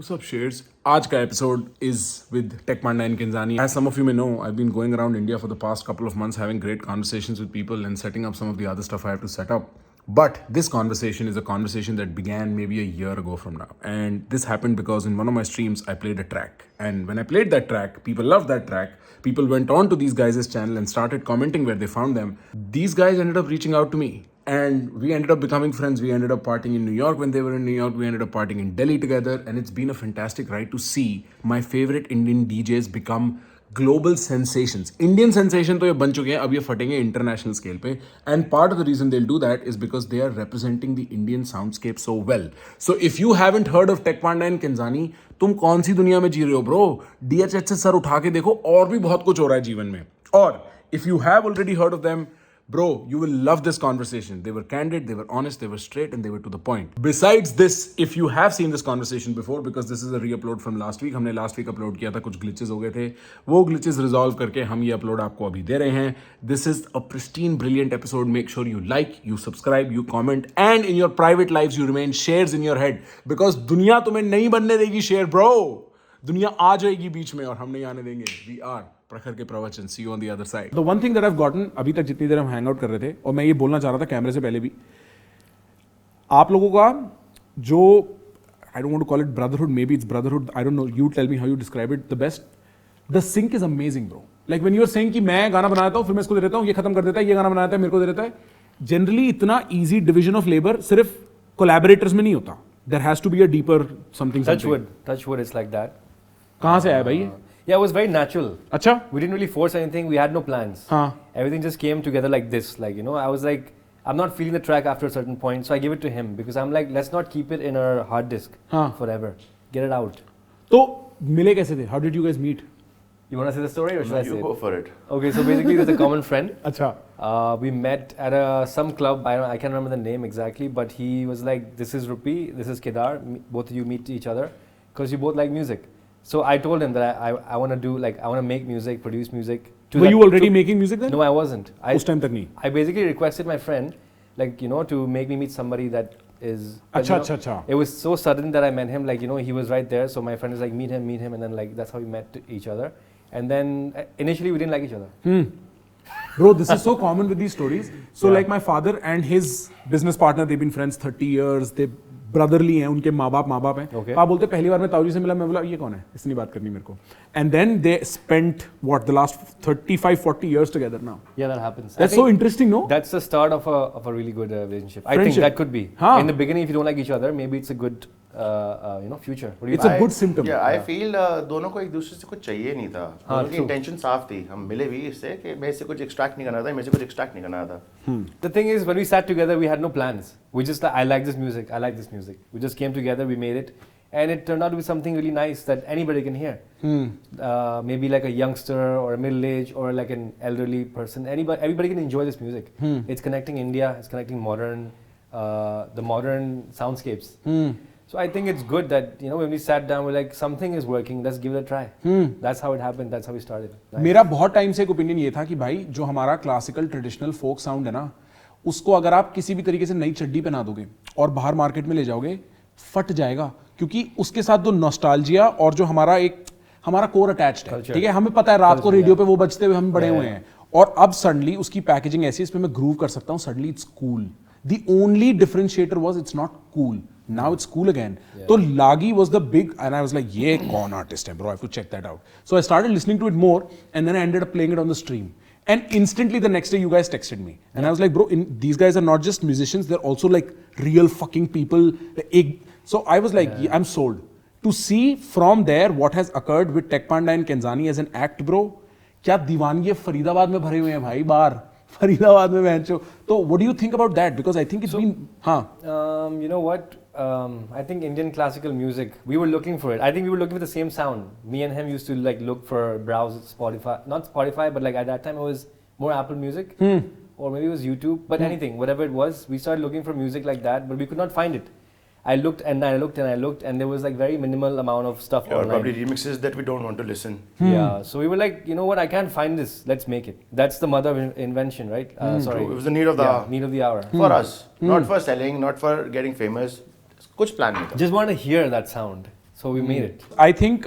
What's up, shares? आज का episode is with Tech Panda and Kenzani. As some of you may know, I've been going around India for the past couple of months having great conversations with people and setting up some of the other stuff I have to set up. But this conversation is a conversation that began maybe a year ago from now. And this happened because in one of my streams, I played a track. And when I played that track, people loved that track. People went on to these guys' channel and started commenting where they found them. These guys ended up reaching out to me. And we ended up becoming friends. We ended up partying in New York when they were in New York. We ended up partying in Delhi together. And it's been a fantastic ride to see my favorite Indian DJs become global sensations. Indian sensation तो ये बन चुके हैं, अब ये फटेंगे international scale पे. And part of the reason they'll do that is because they are representing the Indian soundscape so well. So if you haven't heard of Tech Panda and Kenzani, तुम कौन सी दुनिया में जी रहे हो bro? DHH से sir उठा के देखो, और भी बहुत कुछ हो रहा है जीवन में. और if you have already heard of them, bro, you will love this conversation. They were candid, they were honest, they were straight, and they were to the point. Besides this, if you have seen this conversation before, because this is a re-upload from last week, हमने last week upload किया था, कुछ glitches हो गए थे, वो glitches resolve करके हम ये upload आपको अभी दे रहे हैं. This is a pristine, brilliant episode. Make sure you like, you subscribe, you comment, and in your private lives you remain shares in your head, because दुनिया तुम्हें नहीं बनने देगी share, bro. दुनिया आ जाएगी बीच में और हम नहीं आने देंगे. We are प्रखर के प्रवचन. See you on the other side. The one thing that I've gotten अभी तक जितनी देर हम हैंग आउट कर रहे थे, और मैं ये बोलना चाह रहा था कैमरे से पहले भी, आप लोगों का जो I don't want to call it brotherhood, maybe it's brotherhood, I don't know, you tell me how you describe it the best. The sync is amazing, bro. Like when you're saying कि मैं गाना बना देता हूँ, फिर मैं इसको दे देता हूँ, ये खत्म कर देता है, ये गाना बना देता है, मेरे को दे देता है. Generally इतना easy division of labor सिर्फ collaborators में नहीं होता. There has to be a deeper something. Touch wood, it's like that. कहाँ से आया भाई ये? Yeah, it was very natural. अच्छा? We didn't really force anything. We had no plans. हाँ. Everything just came together like this. Like, you know, I was like, I'm not feeling the track after a certain point, so I give it to him because I'm like, let's not keep it in our hard disk forever. Get it out. तो मिले कैसे थे? How did you guys meet? You want to say the story or should I say it? You go for it. Okay, so basically there's a common friend. अच्छा. We met at some club. I can't remember the name exactly, but he was like, this is Rupi, this is Kedar. Both of you meet each other because you both like music. So I told him that I want to do, like, I want to make music, produce music. Were you already making music then? No, I wasn't. उस time तक नहीं. I basically requested my friend, like, you know, to make me meet somebody that is. अच्छा. It was so sudden that I met him, like, you know, he was right there. So my friend was like, meet him, and then like that's how we met each other. And then initially we didn't like each other. Bro, this is so common with these stories. So like my father and his business partner, they've been friends 30 years. They brotherly हैं, उनके माँ बाप हैं. पापा बोलते पहली बार मैं ताऊजी से मिला, मैं बोला ये कौन है, इसने बात करनी मेरे को. And then they spent what the last 35-40 years together now. Yeah, that happens. That's so interesting, no? That's the start of a really good relationship. Friendship. I think that could be. Haan. In the beginning, if you don't like each other, maybe it's a good future. What do you It's a good symptom. Yeah, I feel दोनों को एक दूसरे से कुछ चाहिए नहीं था. उनकी इंटेंशन साफ थी. हम मिले भी इससे कि मैं इससे कुछ एक्सट्रैक्ट नहीं करना था, मैं इससे कुछ एक्सट्रैक्ट नहीं करना था. The thing is, when we sat together, we had no plans. We just I like this music. I like this music. We just came together, we made it, and it turned out to be something really nice that anybody can hear. Maybe like a youngster or a middle-aged or like an elderly person. Everybody can enjoy this music. It's connecting India. It's connecting the modern soundscapes. So I think it's good that, you know, when we sat down, we're like, something is working, let's give it a try. That's how it happened, that's how we started. Nice. मेरा बहुत time से एक opinion ये था कि भाई जो हमारा क्लासिकल ट्रेडिशनल फोक साउंड है ना, उसको अगर आप किसी भी तरीके से नई चड्डी पहना दोगे और बाहर मार्केट में ले जाओगे, फट जाएगा, क्योंकि उसके साथ जो नॉस्टैल्जिया और जो हमारा कोर अटैच्ड है, ठीक है, हमें पता है रात को रेडियो पे वो बजते हुए हम बड़े हुए हैं, और अब सडनली उसकी पैकेजिंग ऐसी है, इस पे मैं ग्रूव कर सकता हूँ, suddenly it's cool. The only differentiator was it's not cool. Now it's cool again. So Lagi was the big, and I was like, yeah, con artist hai, bro, I have to check that out. So I started listening to it more, and then I ended up playing it on the stream. And instantly the next day you guys texted me. And I was like, bro, these guys are not just musicians, they're also like real fucking people. So I was like, I'm sold. To see from there what has occurred with Tech Panda and Kenzani as an act, bro, क्या दीवानगी फरीदाबाद में भरे हुए हैं भाई बाहर. फरीदाबाद में बहन चो. तो what do you think about that? Because I think it's been you know what, I think Indian classical music, we were looking for it. I think we were looking for the same sound. Me and him used to like look for browse Spotify, not Spotify, but like at that time it was more Apple Music or maybe it was YouTube, but anything, whatever it was, we started looking for music like that, but we could not find it. I looked and there was like very minimal amount of stuff online. Probably remixes that we don't want to listen. Yeah, so we were like, you know what, I can't find this, let's make it. That's the mother of invention, right? Sorry. It was the need of the hour. Need of the hour. For us, not for selling, not for getting famous. कुछ plan नहीं था. Just want to hear that sound. So we made it. I think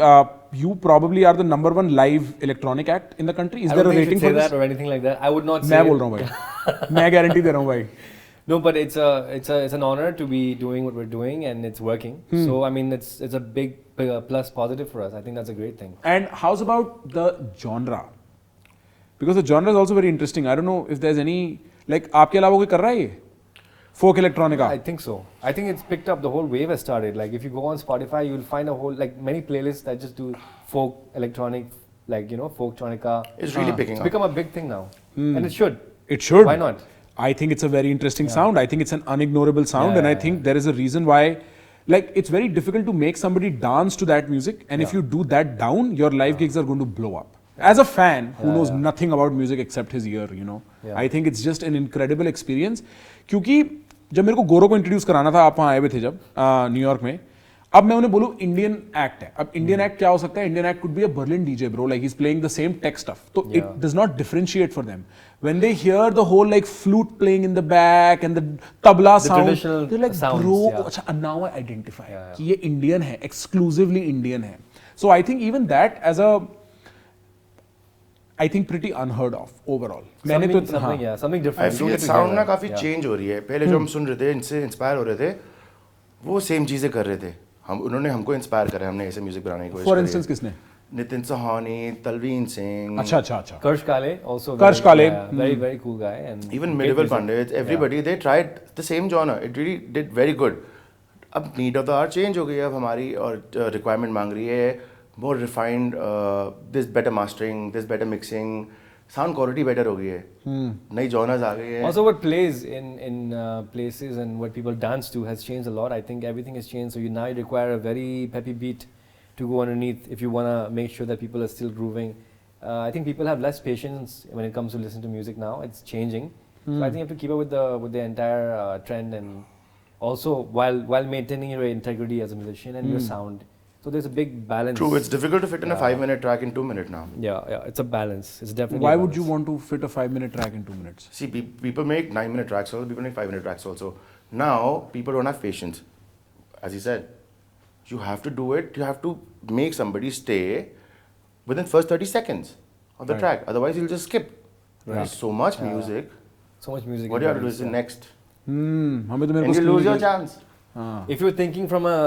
you probably are the number one live electronic act in the country. Is I there don't a think you rating should for say this? that or anything like that. I would not say मैं it. बोल रहा हूँ भाई. मैं guarantee दे रहा हूँ भाई. No, but it's an honor to be doing what we're doing, and it's working. So I mean, it's a big plus positive for us. I think that's a great thing. And how's about the genre? Because the genre is also very interesting. I don't know if there's any like आपके अलावा कोई कर रहा है ये? Folk electronica. I think so. I think it's picked up. The whole wave has started. Like if you go on Spotify, you'll find a whole like many playlists that just do folk electronic, like folk tronica. It's really picking It's up. become a big thing now, and it should. It should. Why not? I think it's a very interesting sound. I think it's an unignorable sound, and I think there is a reason why. Like it's very difficult to make somebody dance to that music, and if you do that down, your live gigs are going to blow up. As a fan who knows nothing about music except his ear, I think it's just an incredible experience. क्योंकि जब मेरे को गोरो को introduce कराना था, आप वहाँ आए हुए थे जब न्यूयॉर्क में, अब मैं उन्हें बोलूँ इंडियन एक्ट है. अब इंडियन एक्ट क्या हो सकता है? Indian act could be a Berlin DJ bro, like he is playing the same tech stuff. तो it does not differentiate for them. When they hear the whole like flute playing in the back and the tabla sound, they're like, sounds, bro, and now I identify कि ये Indian है, exclusively Indian है. So I think even that as a, I think pretty unheard of overall. मैंने तो something different. I feel sound ना काफी change हो रही है. पहले जो हम सुन रहे थे, इनसे इंस्पायर हो रहे थे, वो सेम चीजें कर रहे थे. उन्होंने हमको इंस्पायर करा, हमने ऐसे म्यूजिक बनाने की कोशिश For करी. instance किसने? नितिन सहानी, तलवीन सिंह. अच्छा. Karsh Kale also. Karsh Kale. Very cool guy. And Even medieval pandits, everybody, they tried the same genre. It really did very good. अब need of the hour change हो गई है अब हमारी, और requirement मांग रही है more refined, this better mastering, this better mixing, sound quality better हो गई है. नई genres आ गई है. Also, what plays in places and what people dance to has changed a lot. I think everything has changed. So you now require a very peppy beat to go underneath if you want to make sure that people are still grooving. I think people have less patience when it comes to listen to music now. It's changing. So I think you have to keep up with the entire trend, and also while maintaining your integrity as a musician and your sound. So there's a big balance. True, it's difficult to fit in a 5-minute track in 2 minutes now. Yeah, it's a balance. It's definitely. Why a would you balance. want to fit a 5-minute track in 2 minutes? See, people make 9-minute tracks also, people make 5-minute tracks also. Now, people don't have patience. As you said, you have to do it, you have to make somebody stay within first 30 seconds of the track. Otherwise, you'll just skip. There's so much music. So much music. What do you have to do is the next. हमें तो मेरे And को you lose your chance. If you're thinking from a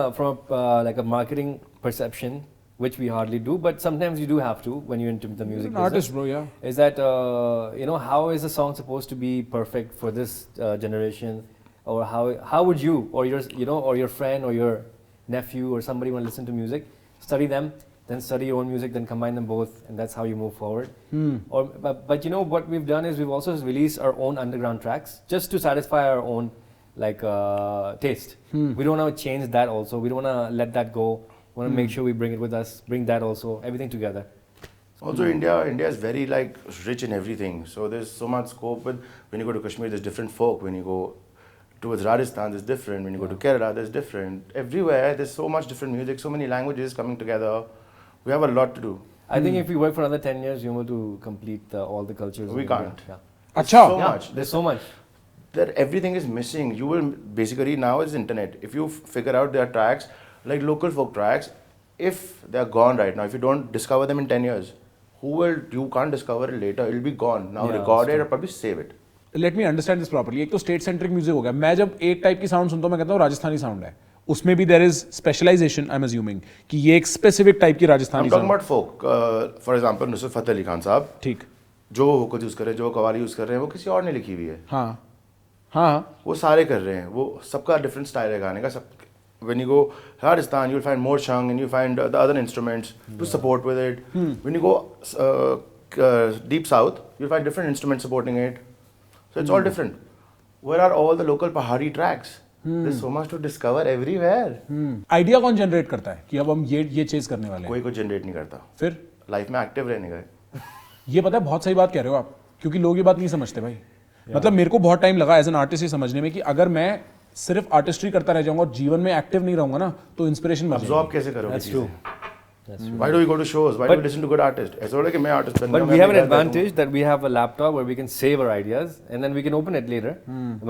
like a marketing perception, which we hardly do, but sometimes you do have to when you're into the music an business, artist, bro, yeah. is that how is a song supposed to be perfect for this generation, or how would you or your friend or your nephew or somebody want to listen to music? Study them, then study your own music, then combine them both, and that's how you move forward. But what we've done is we've also released our own underground tracks just to satisfy our own taste. We don't want to change that also. We don't want to let that go. We want to make sure we bring it with us, bring that also, everything together. Also, India is very rich in everything. So there's so much scope. With when you go to Kashmir, there's different folk. When you go towards Rajasthan, there's different. When you go to Kerala, there's different. Everywhere, there's so much different music, so many languages coming together. We have a lot to do. I think if we work for another 10 years, we're able to complete all the cultures. We in can't. India. Yeah. अच्छा. So much. There's so much. That everything is missing. You will basically now is internet. If you figure out their tracks, like local folk tracks, if they are gone right now, if you don't discover them in 10 years, you can't discover it later. It'll be gone. Now record it or probably save it. Let me understand this properly. एक तो state centric music हो गया. मैं जब एक type की sound सुनता हूँ, मैं कहता हूँ राजस्थानी साउंड है. उसमें भी there is specialization, I'm assuming, कि ये एक specific टाइप की Rajasthani I'm talking about folk. For example, Nusrat Fateh Ali Khan साहब. ठीक. जो वोकल यूज कर रहे हैं, जो कवाली यूज कर रहे हैं, वो किसी और ने लिखी हुई है. हाँ. वो सारे कर रहे हैं. वो सबका डिफरेंट स्टाइल है गाने का. सब. When you go Rajasthan, you'll find more chung and you find the other instruments to support with it. When you go deep south, you'll find different instruments supporting it. So it's all different. Where are all the local Pahari tracks? There's so much to discover everywhere. Idea कौन generate करता है कि अब हम ये chase करने वाले हैं? कोई जनरेट नहीं करता. फिर लाइफ में एक्टिव रहने का. ये पता है, बहुत सही बात कह रहे हो आप, क्योंकि लोग ये बात नहीं समझते भाई. मतलब मेरे को बहुत टाइम लगा एज एन आर्टिस्ट ये समझने में कि अगर मैं सिर्फ आर्टिस्ट्री करता रह जाऊंगा और जीवन में एक्टिव नहीं रहूंगा ना, तो इंस्पिरेशन मर जाएगी. अब्सॉर्ब कैसे करोगे? That's true. Why do we go to shows? Why do we listen to good artists? ऐसा हो रहा है कि मैं आर्टिस्ट बन But जाऊं, we मैं have an बेकार advantage that we have a laptop where we can save our ideas and then we can open it later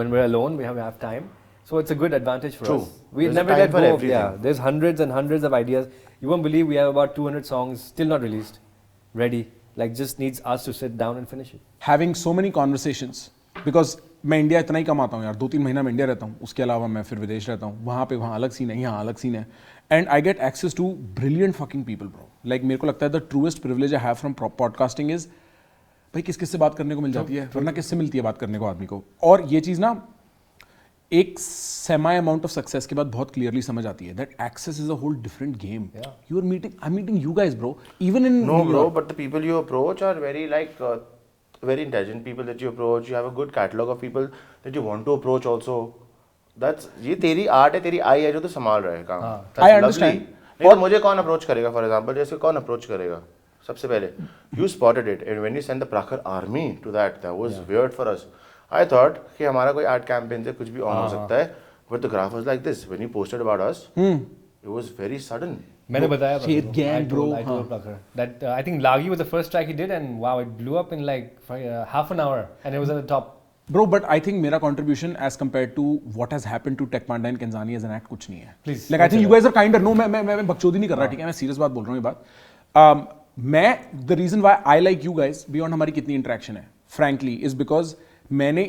when we're alone. We have time. So it's a good advantage for True. us. We There's a never time let for go of, everything. there's hundreds and hundreds of ideas. You won't believe we have about 200 songs still not released, ready. Like just needs us to sit down and finish it. Having so many conversations, because मैं India इतना ही कमाता हूँ यार, 2-3 महीना मैं India रहता हूँ, उसके अलावा मैं फिर विदेश रहता हूँ, वहाँ अलग सीन है, यहाँ अलग सीन है, and I get access to brilliant fucking people bro. Like मेरे को लगता है the truest privilege I have from podcasting is भाई किस से बात करने को मिल जाती है, वरना किससे मिलती है बात करने को आदमी को. और ये चीज़ ना एक सेमाई अमाउंट ऑफ सक्सेस के बाद बहुत क्लियरली समझ आती है that access is a whole different game. You are meeting, I am meeting you guys bro, even in No, bro, but the people you approach are very very intelligent people that you approach. You have a good catalog of people that you want to approach also. That's ये तेरी art है, तेरी आई है जो तो संभाल रहा है काम. That's I lovely. understand. नहीं तो मुझे कौन अप्रोच करेगा? फॉर एग्जाम्पल जैसे कौन अप्रोच करेगा? सबसे पहले you spotted it and when you sent the Prakhar army to that was weird for us. I thought कि हमारा कोई आर्ट कैंपेन से कुछ भी ऑन हो सकता है, but the graph was like this. When you posted about us, it was very sudden. मैंने बताया Shit gang, bro. I told Prakhar that I think Lagi was the first track he did and wow, it blew up in like half an hour and it was at the top. Bro, but I think मेरा contribution as compared to what has happened to Tech Panda and Kenzani as an act कुछ नहीं है. Please. Like I think you guys are kinder. No, मैं बकचोदी नहीं कर रहा, ठीक है, मैं serious बात बोल रहा हूँ ये बात. मैं the reason why I like you guys beyond हमारी कितनी interaction है, frankly, is because मैंने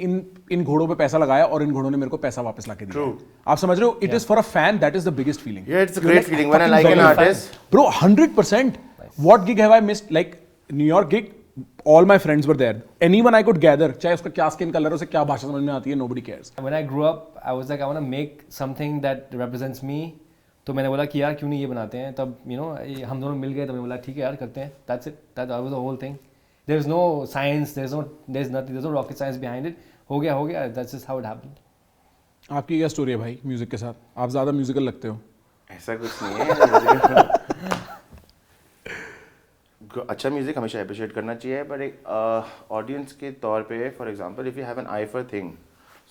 इन घोड़ों पे पैसा लगाया और इन घोड़ों ने मेरे को पैसा वापस लाके दिया. आप समझ रहे हो? It is for a fan that is the biggest feeling. Yeah, it's a great feeling when I like an artist. Bro, 100%. What gig have I missed? Like New York gig, all my friends were there. Anyone I could gather, चाहे उसका क्या skin color हो, उसे क्या भाषा समझ में आती है, nobody cares. When I grew up, I was like, I want to make something that represents me. तो मैंने बोला कि यार क्यों नहीं ये बनाते हैं, तब हम दोनों मिल गए, तो मैंने बोला ठीक है यार करते हैं. That's it. That was the whole thing. There's no science, there's no rocket science behind it. हो गया. That's just how it happened. आपकी क्या स्टोरी है भाई म्यूजिक के साथ? आप ज्यादा म्यूजिकल लगते हो. ऐसा कुछ नहीं है. अच्छा म्यूजिक हमेशा अप्रिशिएट करना चाहिए, पर एक ऑडियंस के तौर पे for example if you have an AI for thing,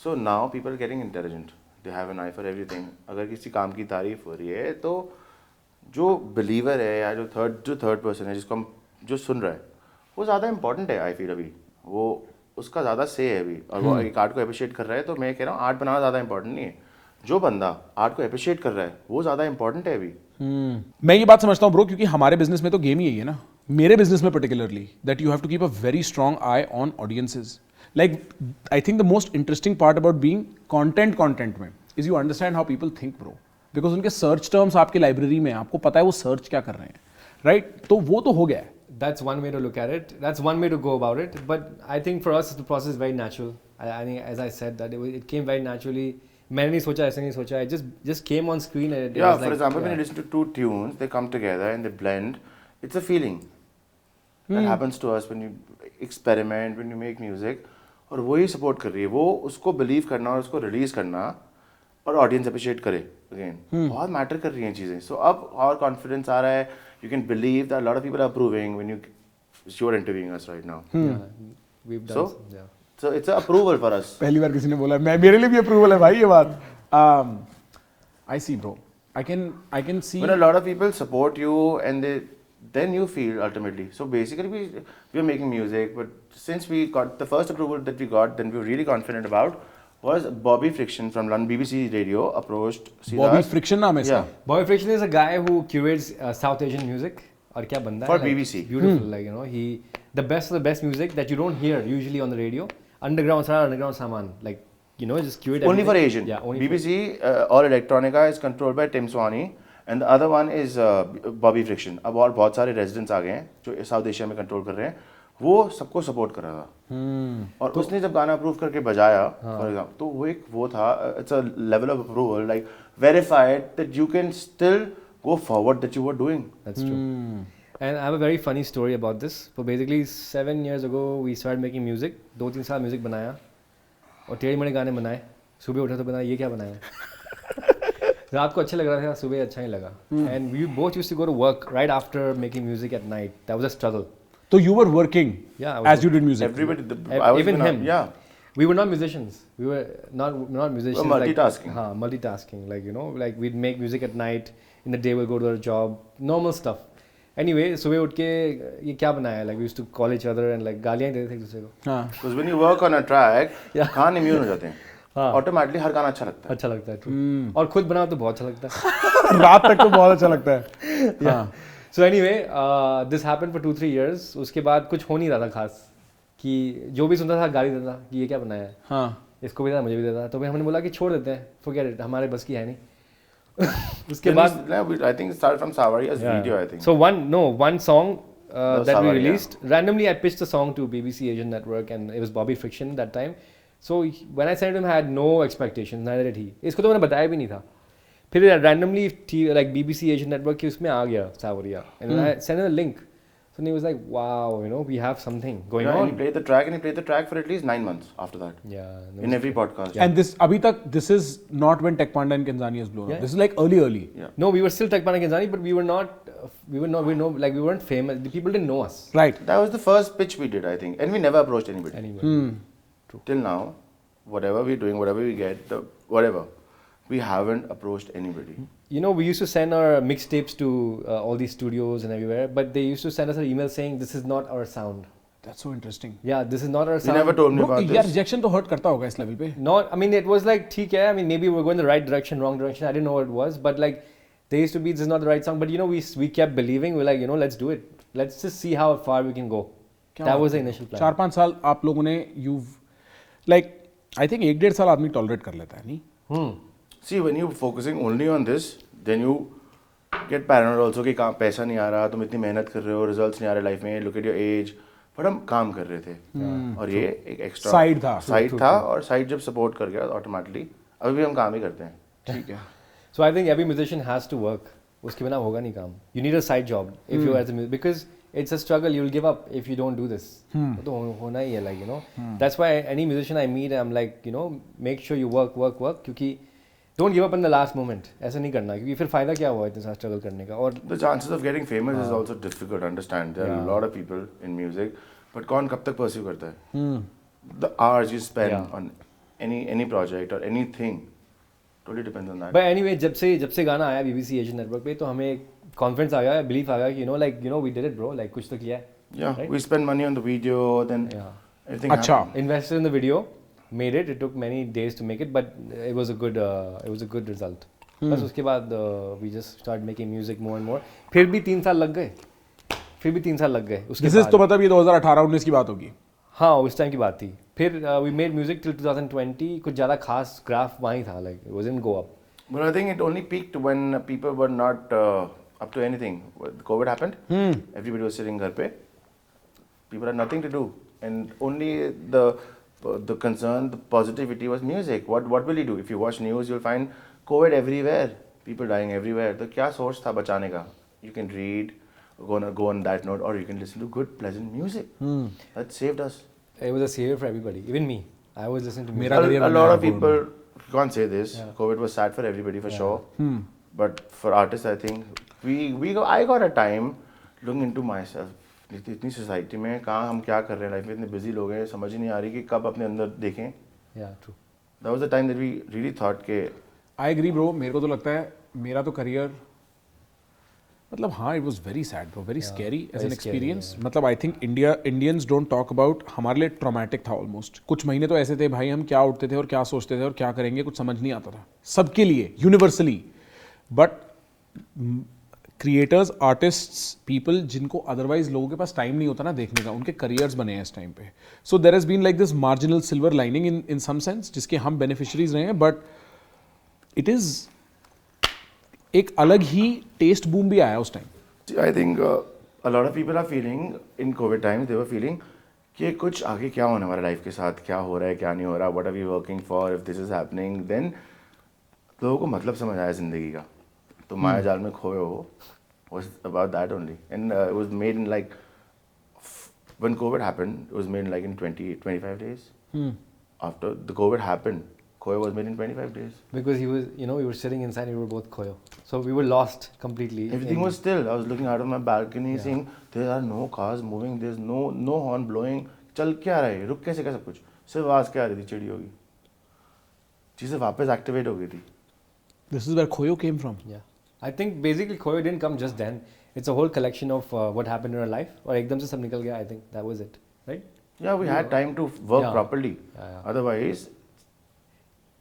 so now people are getting intelligent, they have an AI for everything. अगर किसी काम की तारीफ हो रही है तो जो बिलीवर है या जो थर्ड पर्सन है जिसको हम जो सुन रहा है वो ज़्यादा इंपॉर्टेंट है. आई फील अभी वो उसका ज़्यादा से है अभी, और वो एक आर्ट को अप्रिशिएट कर रहा है. तो मैं कह रहा हूँ आर्ट बनाना ज़्यादा इंपॉर्टेंट नहीं है, जो बंदा आर्ट को अप्रिशिएट कर रहा है वो ज़्यादा इंपॉर्टेंट है अभी. मैं ये बात समझता हूँ ब्रो, क्योंकि हमारे बिजनेस में तो गेम ही यही है ना, मेरे बिजनेस में particularly, that you have to keep a very strong eye on audiences. Like I think the most interesting part about being content में is you understand how people think bro, because उनके search terms आपकी library में, आपको पता है वो search क्या कर रहे हैं, राइट? तो वो तो हो गया है. That's one way to look at it. That's one way to go about it. But I think for us, the process is very natural. I think, as I said, that it came very naturally. मैंने नहीं सोचा, ऐसे नहीं सोचा. It just came on screen. And it Yeah, was for like, example, when you listen to two tunes, they come together and they blend. It's a feeling that happens to us when you experiment, when you make music. और वही support कर रही है, वो उसको believe करना और उसको release करना और audience appreciate करे again. बहुत matter कर रही हैं चीज़ें. So अब और confidence आ रहा है. You can believe that a lot of people are approving when you're interviewing us right now. yeah, we've done. So? Yeah. So it's an approval for us. पहली बार किसी ने बोला, मैं मेरे लिए भी अप्रूवल है भाई ये बात. I see bro. I can see When a lot of people support you and then you feel ultimately. So basically we're making music, but since we got the first approval that we got, then we were really confident about was Bobby Friction from London BBC Radio approached Siddharth. Bobby Friction नाम है इसका. Yeah. Bobby Friction is a guy who curates South Asian music. और क्या बंदा For है? BBC. Beautiful, like he the best of the best music that you don't hear usually on the radio. Underground saman, like just curate. Only for everything. Asian. Yeah, only BBC All Electronica is controlled by Tim Swaney and the other one is Bobby Friction. अब और बहुत सारे residents आ गए हैं जो south Asia में control कर रहे हैं. वो सबको सपोर्ट कर रहा था. और उसने जब गाना अप्रूव करके बजाया फॉर एग्जाम्पल, तो वो था it's a level of approval like verified that you can still go forward that you were doing. That's true. And I have a very funny story about this. So basically 7 years ago we started making music. 2-3 साल music बनाया और टेढ़े मेढ़े गाने बनाए. सुबह उठा तो बनाया ये क्या बनाया. रात को अच्छा लग रहा था, सुबह अच्छा नहीं लगा. And we both used to go to work right after making music at night. That was a struggle. So you were working as you did music. Everybody, Even him. Yeah. We were not musicians. We were not musicians. We're multitasking. Like, multitasking. Like like we'd make music at night. In the day we'll go to our job. Normal stuff. Anyway, सुबह उठ के ये क्या बनाया? Like we used to call each other and like गालियाँ देते थे एक दूसरे को. हाँ. Because when you work on a track, can't immune हो जाते हैं. हाँ. ऑटोमेटिकली हर गाना अच्छा लगता है. अच्छा लगता है, true. और खुद बनाओ तो बहुत अच्छा लगता है. रात तक तो बहुत अच्छा लगता है. हाँ. So anyway, this happened for 2-3 years. उसके बाद कुछ हो नहीं रहा था खास, कि जो भी सुनता था गाली देता कि ये क्या बनाया है. हाँ. इसको भी देता मुझे भी देता, तो फिर हमने बोला कि छोड़ देते हैं, forget it, हमारे बस की है नहीं. उसके बाद I think it started from Savaria's video, I think. So one song that we Savaria. released randomly. I pitched the song to BBC Asian Network, and it was Bobby Fiction that time. So when I sent it to him, I had no expectations, neither did he. इसको तो मैंने बताया भी नहीं था. फिर randomly like BBC Asian Network की उसमें आ गया Savaria, and I sent him a link. So he was like, wow, you know, we have something going And on. he played the track for at least 9 months after that. Yeah. In every podcast. And this abhi tak, this is not when Tech Panda and Kenzani has blown up. This is like early. Yeah. No, we were still Tech Panda Kenzani, but we weren't famous. The people didn't know us. Right. That was the first pitch we did, I think. And we never approached anybody. Anyway. Till now, whatever we're doing, whatever we get, whatever, we haven't approached anybody. You know, we used to send our mixtapes to all these studios and everywhere, but they used to send us an email saying, this is not our sound. That's so interesting. Yeah, this is not our He sound. never told me Bro, about यार this. rejection तो hurt करता होगा इस level पे. Not, I mean, it was like, ठीक है, I mean, maybe we're going the right direction, wrong direction. I didn't know what it was, but like, there used to be, this is not the right song. But you know, we kept believing. We're like, you know, let's do it. Let's just see how far we can go. That was the initial plan. 4-5 साल आप लोगों ने you've like I think 1-1.5 साल आदमी tolerate कर लेता है नहीं? See, when you're focusing only on this, then you get paranoid also कि कहाँ पैसा नहीं आ रहा, तुम इतनी मेहनत कर रहे हो, results नहीं आ रहे लाइफ में, look at your age. But हम काम कर रहे थे और ये एक एक्स्ट्रा साइड था और साइड जब सपोर्ट कर गया ऑटोमेटिकली अभी भी हम काम ही करते हैं. ठीक है. So I think every musician has to work. उसके बिना होगा नहीं काम. You need a side job if you as a musician, because it's a struggle. You'll give up if you don't do this. तो होना ही है, like, you know. That's why any musician I meet, I'm like, you know, make sure you work क्योंकि don't give up in the last moment. ऐसा नहीं करना क्योंकि फिर फायदा क्या हुआ इतना सारा struggle करने का. और The chances of getting famous is also difficult to understand. There are a lot of people in music, but कौन कब तक pursue करता है? The hours you spend on any project or anything totally depends on that. But anyway, जब से गाना आया BBC Asian Network पे तो हमें confidence आ गया, belief आ गया कि you know we did it, bro, like कुछ तो किया है. Yeah, right? we spend money on the video, then everything अच्छा. happened. Invested in the video, made it. It took many days to make it, but it was a good result. बस उसके बाद we just started making music more and more. फिर भी 3 साल लग गए. उसके बाद. तो मतलब ये 2018-19 की बात होगी. हाँ, उस टाइम की बात थी. फिर we made music till 2020. कुछ ज़्यादा खास ग्राफ वहीं था, like it wasn't go up. But I think it only peaked when people were not up to anything. When COVID happened, everybody was sitting घर पे. People had nothing to do, and only the concern, the positivity was music. What will you do? If you watch news, you'll find COVID everywhere. People dying everywhere. तो क्या source था बचाने का? You can read, go on that note, or you can listen to good, pleasant music. That saved us. It was a savior for everybody, even me. I was listening to music. A lot of people can't say this. COVID was sad for everybody for sure. But for artists, I think I got a time looking into myself. इतनी society में कहाँ हम क्या कर रहे हैं life में, इतने बिजी लोग हैं, समझ ही नहीं आ रही कि कब अपने अंदर देखें. Yeah, true. That was the time that we really thought के. I agree, bro. मेरे को तो लगता है मेरा तो करियर मतलब हाँ, it was very sad, bro, very scary as an experience. मतलब I think Indians don't talk about, हमारे लिए traumatic था almost. कुछ महीने तो ऐसे थे भाई, हम क्या उठते थे और क्या सोचते थे और क्या करेंगे कुछ समझ नहीं आता था सबके लिए universally. But creators, artists, people जिनको अदरवाइज लोगों के पास टाइम नहीं होता ना देखने का, उनके करियर्स बने हैं इस टाइम पे. So there has been like this marginal silver lining in some sense जिसके हम बेनिफिशियरीज रहे हैं. बट इट इज एक अलग ही टेस्ट बूम भी आया उस time. I think a lot of people are feeling in COVID times, they were feeling कि कुछ आगे क्या होने वाला लाइफ के साथ, क्या हो रहा है क्या नहीं हो रहा, what are we working for, if this is happening. Then लोगों को मतलब समझ आया जिंदगी का. तो माया जाल में खोए हो was about that only, and it was made in like when COVID happened, it was made in like in 25 days. After the COVID happened, Khoyo was made in 25 days. Because he was, you know, we were sitting inside, we were both Khoyo, so we were lost completely. Everything was still. I was looking out of my balcony, seeing there are no cars moving, there's no horn blowing. चल क्या रहा है, रुक कैसे क्या सब कुछ, सिर्फ आवाज क्या आ रही थी चिड़ियों की, चीजें वापस एक्टिवेट हो गई थी. This is where Khoyo came from. Yeah. I think basically Khoyo didn't come just then. It's a whole collection of what happened in our life. और एकदम से सब निकल गया. I think that was it, right? Yeah, we had time to work properly. Yeah. Otherwise,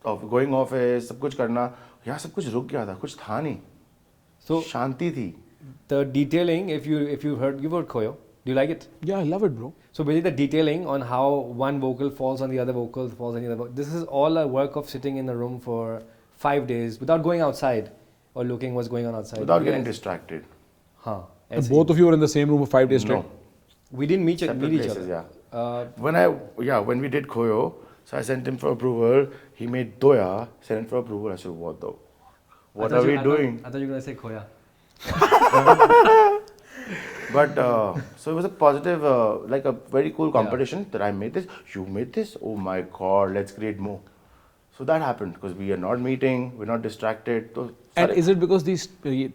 going office सब कुछ करना, यहाँ सब कुछ रुक गया था, कुछ था नहीं, So शांति थी. the detailing, if you've heard Koyo, do you like it? Yeah, I love it, bro. So basically the detailing on how one vocal falls on the other vocal, falls on the other vocal. This is all a work of sitting in a room for 5 days without going outside or looking what's going on outside. Without getting distracted. Huh. And both of you were in the same room for 5 days straight? No. We didn't meet Separate each places, other. yeah. When we did Koyo, so I sent him for approval. He made Doya, sent him for approval. I said, what though? What are we doing? I thought you were going to say Khoya. But so it was a positive, like a very cool competition that I made this. You made this? Oh my God! Let's create more. So that happened because we are not meeting, we're not distracted. So And is it because these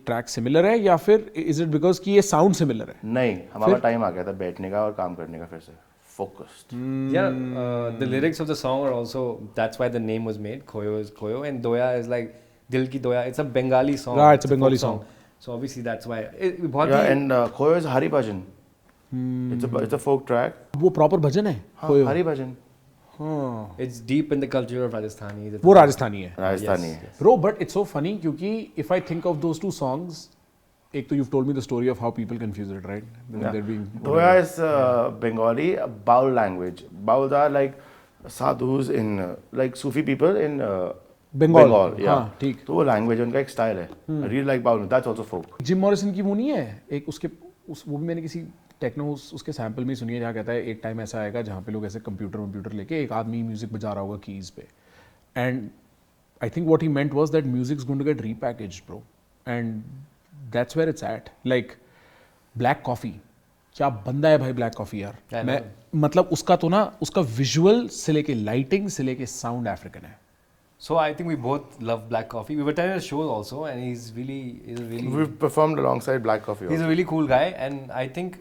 tracks similar है या फिर is it because कि ये sound similar है? नहीं, हमारा time आ गया था बैठने का और काम करने का फिर से. Focused. Yeah, the lyrics of the song are also, that's why the name was made. Khoyo is Khoyo and Doya is like Dil Ki Doya. It's a Bengali song. Right, it's a Bengali folk song. So obviously that's why. And Khoyo is Hari Bhajan. It's a folk track. वो proper भजन है? हाँ, Hari Bhajan. It's deep in the culture of Rajasthani. वो राजस्थानी है. Rajasthani है. Bro, but it's so funny क्योंकि if I think of those two songs, एक तो you've told me the story of how people confuse it, right? They're being Doya is Bengali, Baul language. Bauls are like sadhus in like Sufi people in Bengal. Yeah. हाँ, ठीक. तो वो language उनका एक style है. I really like Baul. That's also folk. Jim Morrison की वो नहीं है एक उसके वो भी मैंने किसी टेक्नो उसके सैम्पल में सुनी है जहाँ कहता है एक टाइम ऐसा आएगा जहाँ पे लोग ऐसे कंप्यूटर लेके एक आदमी म्यूजिक बजा रहा होगा कीज पे and I think what he meant was that music's going to get repackaged bro and that's where it's at like Black Coffee क्या बंदा है भाई ब्लैक कॉफ़ी यार मैं मतलब उसका तो ना उसका विजुअल से लेके लाइटिंग से लेके साउंड अफ्रीकन है. So I think we both love black coffee. We were attending a show also, and he's really. We've performed alongside Black Coffee. He's a really cool guy, and I think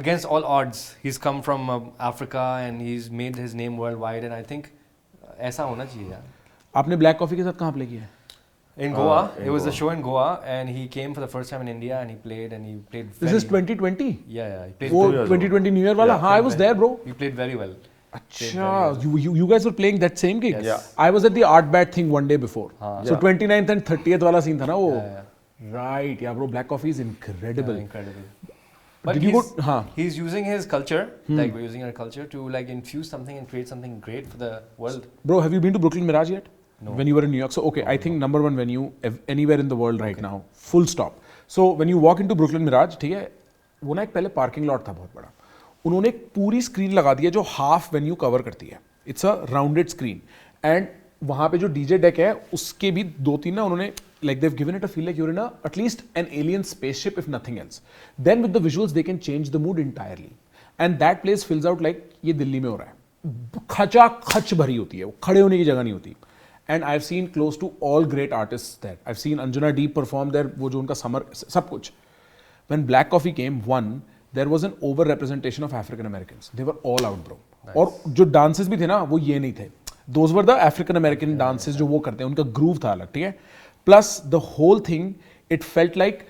against all odds, he's come from Africa and he's made his name worldwide, and I think ऐसा होना चाहिए यार. आपने black coffee के साथ कहाँ play किया है? In Goa, it was a show in Goa, and he came for the first time in India, and he played. This is 2020. Yeah, he played. वो 2020 New Year वाला हाँ I was there bro. He played very well. अच्छा, you guys were playing that same gig? Yes. I was at the Art Bat thing one day before. So 29th and 30th वाला scene था ना वो. Right, yeah bro, Black Coffee is incredible. Yeah, incredible. But Did you go? He's using his culture, like we're using our culture, to like infuse something and create something great for the world. Bro, have you been to Brooklyn Mirage yet? No. When you were in New York. So okay, I think number one venue anywhere in the world right now. Full stop. So when you walk into Brooklyn Mirage, ठीक है, वो ना एक पहले parking lot था बहुत बड़ा. उन्होंने एक पूरी स्क्रीन लगा दी है जो हाफ वेन्यू कवर करती है. It's a rounded screen and वहाँ पे जो डीजे डेक है उसके भी 2-3 ना उन्होंने like they've given it a feel like you're in a at least an alien spaceship if nothing else. Then with the visuals they can change the mood entirely and that place fills out like ये दिल्ली में हो रहा है. खचा खच भरी होती है, वो खड़े होने की जगह नहीं होती. And I've seen close to all great artists there. I've seen Anjana Deep perform there. वो जो उनका समर सब कुछ. When Black Coffee came, one there was an over representation of African Americans. They were all out bro. Nice. और जो dances भी थे ना वो ये नहीं थे. Those were the African American dances जो वो करते हैं. उनका groove था अलग, ठीक है. Plus the whole thing, it felt like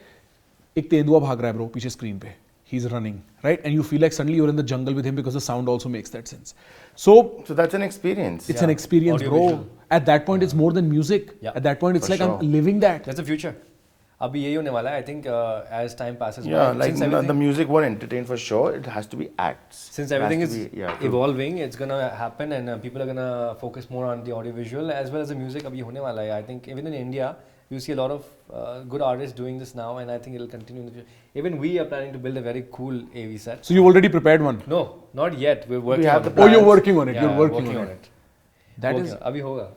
एक तेंदुआ भाग रहा है bro पीछे screen पे. He's running, right? And you feel like suddenly you're in the jungle with him because the sound also makes that sense. So that's an experience. It's an experience, Audio bro. visual. At that point, it's more than music. Yeah. At that point, it's For like sure. I'm living that. That's the future. अभी यही होने वाला है. I think as time passes Yeah, by, like the music won't entertain for sure. It has to be acts. Since everything is true. evolving, it's gonna happen, and people are gonna focus more on the audiovisual as well as the music. अभी होने वाला है. I think even in India, you see a lot of good artists doing this now, and I think it'll continue in the future. Even we are planning to build a very cool AV set. So you already prepared one? No, not yet. We're working We have on the it. Oh, you're working on it. Yeah, You're working on it. That is, अभी होगा.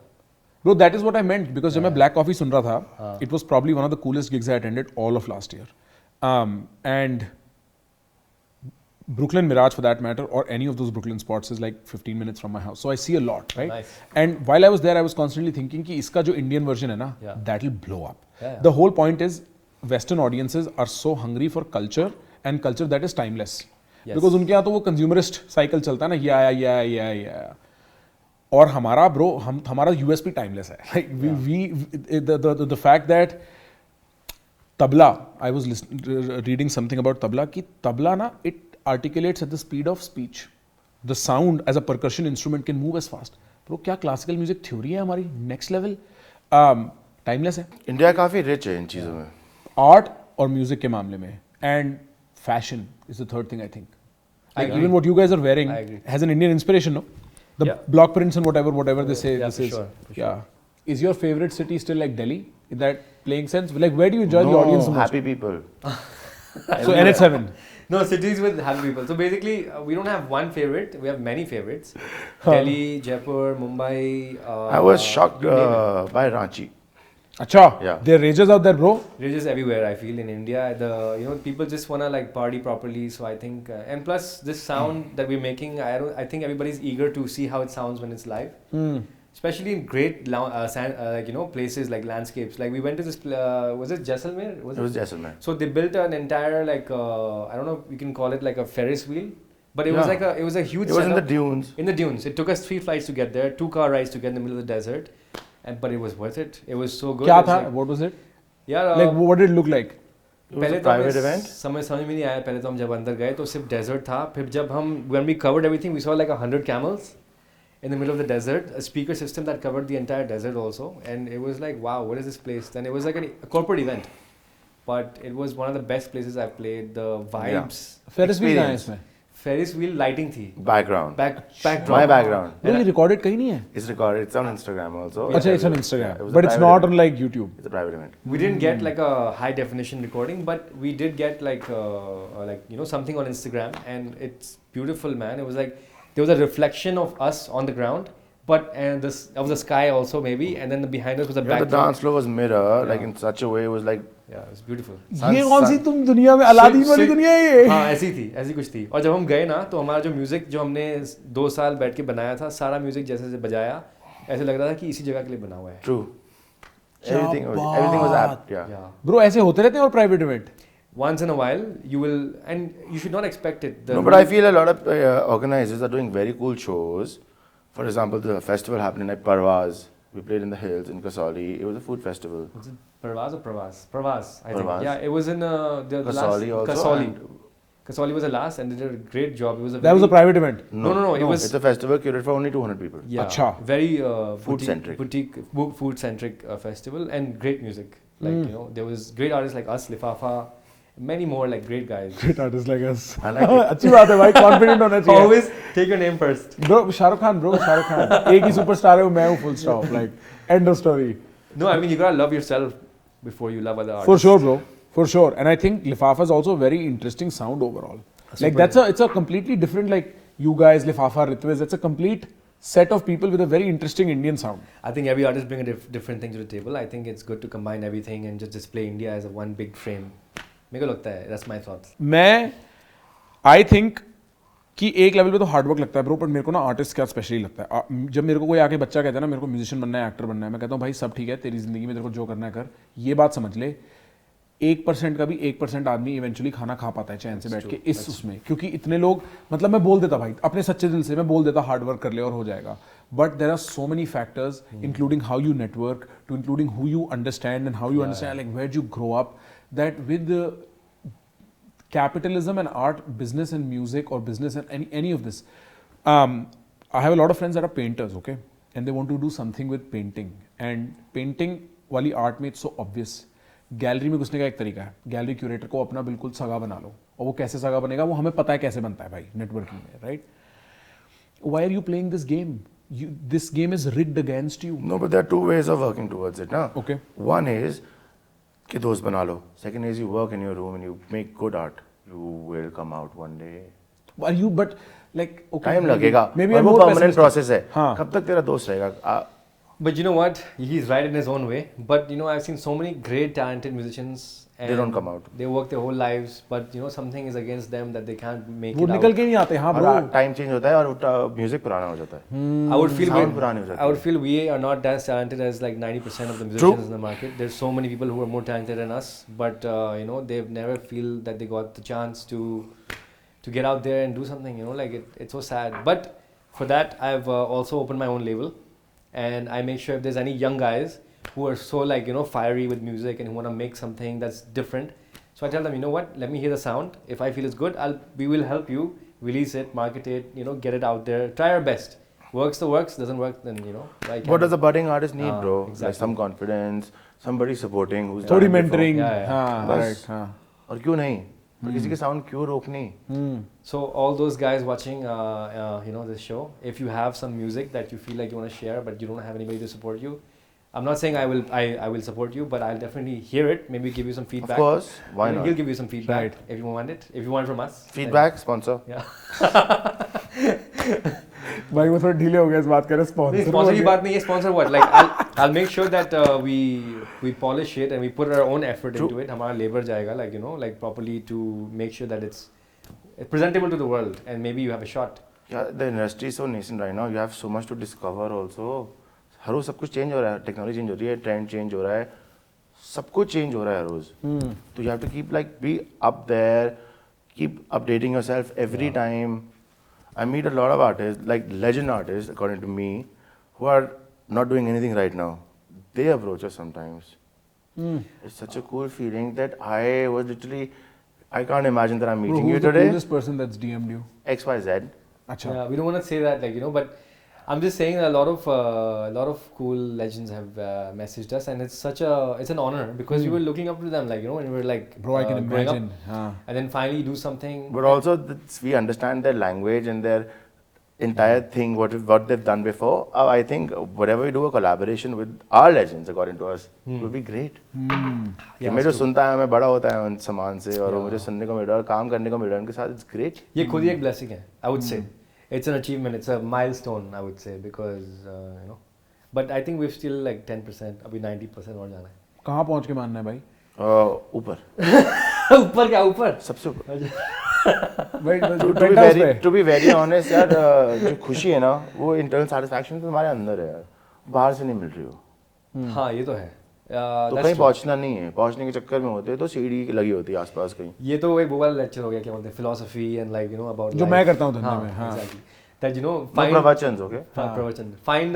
bro. That is what I meant because जब मैं Black Coffee सुन रहा था, it was probably one of the coolest gigs I attended all of last year, and Brooklyn Mirage for that matter, or any of those Brooklyn spots is like 15 minutes from my house. So I see a lot, right? Nice. And while I was there, I was constantly thinking कि इसका जो Indian version है ना, that'll blow up. Yeah. The whole point is Western audiences are so hungry for culture and culture that is timeless. Yes. Because उनके यहाँ तो वो consumerist cycle चलता है ना, ये आया, ये आया. और हमारा bro, हमारा USP timeless है. Like the fact that tabla, I was reading something about tabla कि tabla ना it articulates at the speed of speech. The sound as a percussion instrument can move as fast. Bro क्या classical music theory है हमारी next level, timeless है India काफी rich है इन चीजों में, आर्ट और म्यूजिक के मामले में. And fashion is the third thing I think. I Like agree. even what you guys are wearing I agree. has an Indian inspiration, no? The Yeah. block prints and whatever they say. Yeah, This for is sure. yeah. Is your favorite city still like Delhi? In that playing sense, like where do you enjoy the audience the most? happy people. So NH7. No, cities with happy people. So basically, we don't have one favorite. We have many favorites. Delhi, Jaipur, Mumbai. I was shocked you name it. by Ranchi. Acha. Yeah. There are rages out there, bro. Rages everywhere. I feel in India, people just wanna like party properly. So I think, and plus this sound that we're making, I think everybody's eager to see how it sounds when it's live. Especially in great places like landscapes. Like we went to this, was it Jaisalmer? It was Jaisalmer. So they built an entire I don't know, you can call it like a Ferris wheel, but it was Yeah. like it was a huge. It was in the setup. dunes. In the dunes. It took us 3 flights to get there, 2 car rides to get in the middle of the desert, but it was worth it. It was so good. क्या It was था? like- What was it? Yeah. Like what did it look like? It was पहले a तो हमें private event. समझ में नहीं आया. पहले तो हम जब अंदर गए तो सिर्फ डेजर्ट था. फिर जब हम when we covered everything, we saw like 100 camels in the middle of the desert, a speaker system that covered the entire desert also, and it was like, wow, what is this place? Then it was like a corporate event, but it was one of the best places I've played. The vibes, Ferris wheel कहाँ है Experience. इसमें? Ferris wheel lighting थी, Background. backdrop. My background. Bro, ये recorded कहीं नहीं है? It's recorded. It's on Instagram also. अच्छा, it's on Yeah, Instagram, it was a but it's private not event. on like YouTube. It's a private event. We didn't get like a high definition recording, but we did get like something on Instagram, and it's beautiful, man. It was like there was a reflection of us on the ground, but and this of the sky also maybe, and then behind us was a Yeah, the backdrop. dance floor was mirror, like Yeah. in such a way. It was like Yeah, it was beautiful. ये कौन सी तुम दुनिया में Aladdin वाली दुनिया है ये? हाँ, ऐसी थी, ऐसी कुछ थी. और जब हम गए ना, तो हमारा जो म्यूजिक जो हमने 2 साल बैठ के बनाया था, सारा म्यूजिक जैसे जैसे बजाया, ऐसे लग रहा था कि इसी जगह के लिए बना हुआ है. true. क्या Everything was बात? apt. Yeah. Yeah. Bro ऐसे होते रहते हैं और private event? Once in a while, you will, and you should not expect it. No, but I feel a lot of organizers are doing very cool shows. For example, the festival happening at Parvaz. We played in the hills in Kasauli. It was a food festival. Was it Parvaz or Pravaz? Pravaz, I think. Pravaz. Yeah, it was in the last. Kasauli also. Kasauli. and- Kasauli was the last, and they did a great job. It was a That was a private event. No, it was It's a festival curated for only 200 people. yeah, Acha. very Food-centric. boutique food centric festival, and great music. Like there was great artists like us, Lifafa, many more like great guys. Great artists like us. I like it. अच्छी बात है भाई, confident होना चाहिए. Always take your name first. Bro, Shahrukh Khan, एक ही superstar है वो, मैं हूँ, full stop. Like end of story. No, I mean you gotta love yourself before you love other artists. For sure, bro. For sure. And I think Lifafa is also a very interesting sound overall. Like it's a completely different, like you guys, Lifafa, Ritwiz, it's a complete set of people with a very interesting Indian sound. I think every artist bring a different thing to the table. I think it's good to combine everything and just display India as a one big frame. मेरे को लगता है, that's my thoughts. I think कि एक level पे तो hard work लगता है ब्रो, पर मेरे को ना आर्टिस्ट क्या स्पेशली लगता है. जब मेरे को कोई आके बच्चा कहता है ना मेरे को म्यूजिशियन बनना है, एक्टर बनना है, मैं कहता हूँ भाई सब ठीक है, तेरी जिंदगी में तेरे को जो करना है कर. ये बात समझ ले, 1% का भी 1% आदमी इवेंचुअली खाना खा पाता है चैन से बैठ के इस उसमें, क्योंकि इतने लोग, मतलब मैं बोल देता भाई अपने सच्चे दिल से, मैं बोल देता हार्ड वर्क कर ले और हो जाएगा. But there are so many factors including how you network, to including who you understand and how you understand like where you grow up, that with capitalism and art, business and music, or business and any of this. I have a lot of friends that are painters, okay, and they want to do something with painting. And painting वाली art में it's so obvious. Gallery में घुसने का एक तरीका है, gallery curator को अपना बिल्कुल सगा बना लो, और वो कैसे सगा बनेगा वो हमें पता है कैसे बनता है भाई, नेटवर्किंग में, right? Why are you playing this game? This game is rigged against you. No, but there are 2 ways of working towards it. Na? Okay. One is कि दोस्त बना लो. Second is you work in your room and you make good art. You will come out one day. Are you, but like, okay, time लगेगा. Maybe और I'm वो more permanent pessimistic. Process है. हाँ. कब तक तेरा दोस्त रहेगा? But you know what? He's right in his own way. But you know, I've seen so many great, talented musicians. And They don't come out. They work their whole lives, but you know, something is against them that they can't make वो it निकल out. के नहीं आते. हाँ और bro, time change होता है और म्यूजिक पुराना हो जाता है. I would feel Sound पुराने हो जाते I would हैं. feel we are not as talented as like 90% of the musicians in the market. There's so many people who are more talented than us, but you know, they've never feel that they got the chance to get out there and do something. You know, like it's so sad. But for that, I've also opened my own label, and I make sure if there's any young guys who are so like, you know, fiery with music and who want to make something that's different, so I tell them, you know what, let me hear the sound. If I feel it's good, we will help you release it, market it, you know, get it out there, try our best. Works the works, doesn't work then What does a budding artist need, bro? Exactly. Like some confidence, somebody supporting who's थोड़ी done it before. mentoring. Yeah, yeah. हाँ, बस। right, हाँ. और क्यों नहीं? और किसी के साउंड क्यों रोकनी? So all those guys watching this show, if you have some music that you feel like you want to share but you don't have anybody to support you, I'm not saying I will support you, but I'll definitely hear it, maybe give you some feedback. Of course, why Maybe not? He'll give you some feedback Right. if you want it. If you want it from us. Feedback, sponsor. Yeah. भाई वो थोड़ा ढीले हो गया इस बात का Sponsor sponsor की बात नहीं है, sponsor what? Like I'll make sure that we polish it and we put our own effort into it. हमारा labor जाएगा, like properly to make sure that it's presentable to the world and maybe you have a shot. Yeah, the industry is so nascent right now. You have so much to discover also. हर रोज सब कुछ change हो रहा है, technology change हो रही है, trend change हो रहा है, सब कुछ चेंज हो रहा है हर रोज. तो you have to keep like be up there, keep updating yourself every time. I meet a lot of artists, like legend artists, according to me, who are not doing anything right now. They approach us sometimes. It's such a cool feeling that I was literally, I can't imagine that I'm meeting you today. Who's the coolest person that's DM'd you? XYZ. अच्छा. Yeah, we don't want to say that, but I'm just saying that a lot of cool legends have messaged us, and it's an honor because you were looking up to them, when you were like Bro, I can growing imagine. up, and then finally you do something. But also, we understand their language and their entire thing, what they've done before. I think whatever we do a collaboration with our legends, according to us, will be great. कि मैं जो सुनता है मैं बड़ा होता है उन सामान से और वो मुझे सुनने को मिल रहा है और काम करने को मिल रहा है उनके साथ. It's great. ये खुद ही एक blessing है, I would say. It's an achievement. It's a milestone, I would say, because But I think we've still like 10%. अभी 90% और जाना है. कहाँ पहुँच के मानना है भाई? ऊपर. ऊपर क्या ऊपर? सबसे ऊपर. Wait, to be very honest यार, जो खुशी है ना वो internal satisfaction तो हमारे अंदर है यार, बाहर से नहीं मिल रही हो. हाँ ये तो है. तो कहीं पहुंचना नहीं है, पहुंचने के चक्कर में होते तो सीढ़ी लगी होती है आसपास कहीं. ये तो एक वो वाला लेक्चर हो गया, क्या बोलते हैं, philosophy and about जो मैं करता हूँ धंधे में. हाँ. Exactly. That find प्रवचन, okay? प्रवचन. Find